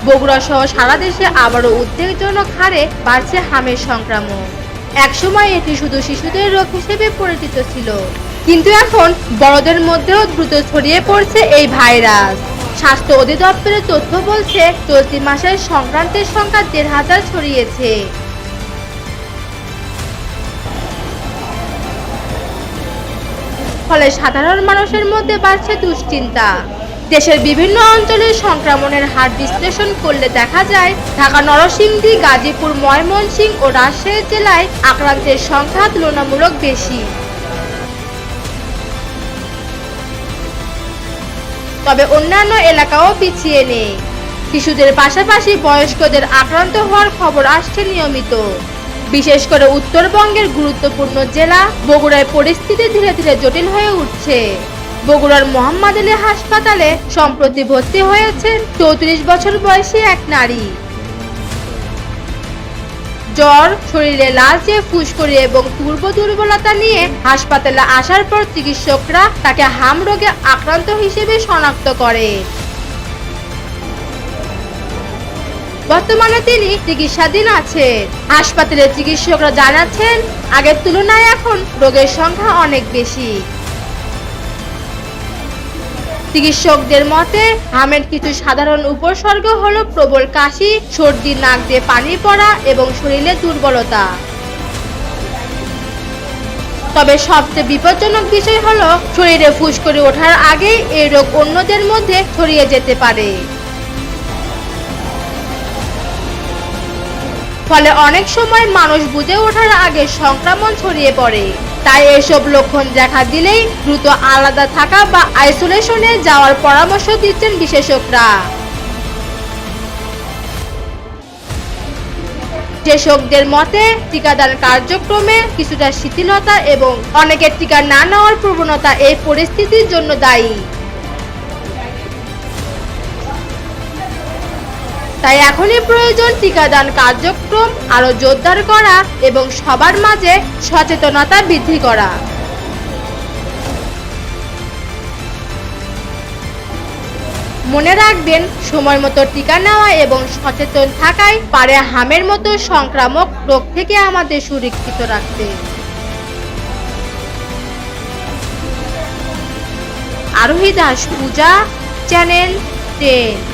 বগুড়া সহ সারা দেশে আবারও উদ্বেগজনক হারে বাড়ছে হামের সংক্রমণ। একসময় এটি শুধু শিশুদের রোগ হিসেবে পরিচিত ছিল, কিন্তু এখন বড়দের মধ্যেও দ্রুত ছড়িয়ে পড়ছে এই ভাইরাস। স্বাস্থ্য অধিদপ্তরের তথ্য বলছে, চলতি মাসের সংক্রান্তের সংখ্যা ১,৫০০ ছড়িয়েছে। ফলে সাধারণ মানুষের মধ্যে বাড়ছে দুশ্চিন্তা। দেশের বিভিন্ন অঞ্চলের সংক্রমণের হার বিশ্লেষণ করলে দেখা যায়, ঢাকা, নরসিংদী, গাজীপুর, ময়মনসিংহ ও রাজশাহী জেলায় আক্রান্তের সংখ্যা তুলনামূলক বেশি। তবে অন্যান্য এলাকাও পিছিয়ে নেই। শিশুদের পাশাপাশি বয়স্কদের আক্রান্ত হওয়ার খবর আসছে নিয়মিত। বিশেষ করে উত্তরবঙ্গের গুরুত্বপূর্ণ জেলা বগুড়ায় পরিস্থিতি ধীরে ধীরে জটিল হয়ে উঠছে। বগুড়ার মোহাম্মদ আলী হাসপাতালে সম্প্রতি ভর্তি হয়েছেন ৩৪ বছর বয়সী এক নারী। জ্বর, শরীরে লালচে ফুসকুড়ি এবং দুর্বলতা নিয়ে হাসপাতালে আসার পর চিকিৎসকরা তাকে হাম রোগে আক্রান্ত হিসেবে শনাক্ত করে। বর্তমানে তিনি চিকিৎসাধীন আছেন। হাসপাতালের চিকিৎসকরা জানাচ্ছেন, আগের তুলনায় এখন রোগের সংখ্যা অনেক বেশি। চিকিৎসকদের মতে, হামের কিছু সাধারণ উপসর্গ হলো প্রবল কাশি, সর্দি, নাক দিয়ে পানি পড়া এবং শরীরে দুর্বলতা। তবে সবচেয়ে বিপজ্জনক বিষয় হলো, শরীরে ফুসকুড়ি ওঠার আগেই এই রোগ অন্যদের মধ্যে ছড়িয়ে যেতে পারে। ফলে অনেক সময় মানুষ বুঝে ওঠার আগে সংক্রমণ ছড়িয়ে পড়ে। তাই এসব লক্ষণ দেখা দিলেই দ্রুত আলাদা থাকা বা আইসোলেশনে যাওয়ার পরামর্শ দিচ্ছেন বিশেষজ্ঞরা। বিশেষজ্ঞদের মতে, টিকাদান কার্যক্রমে কিছুটা শিথিলতা এবং অনেকের টিকা না নেওয়ার প্রবণতা এই পরিস্থিতির জন্য দায়ী। তাই এখনই প্রয়োজন টিকাদান কার্যক্রম আরো জোরদার করা এবং সবার মাঝে সচেতনতা বৃদ্ধি করা। মনে রাখবেন, সময় মতো টিকা নেওয়া এবং সচেতন থাকাই পারে হামের মতো সংক্রামক রোগ থেকে আমাদের সুরক্ষিত রাখতে। আরোহী দাস, পূজা, চ্যানেল 10।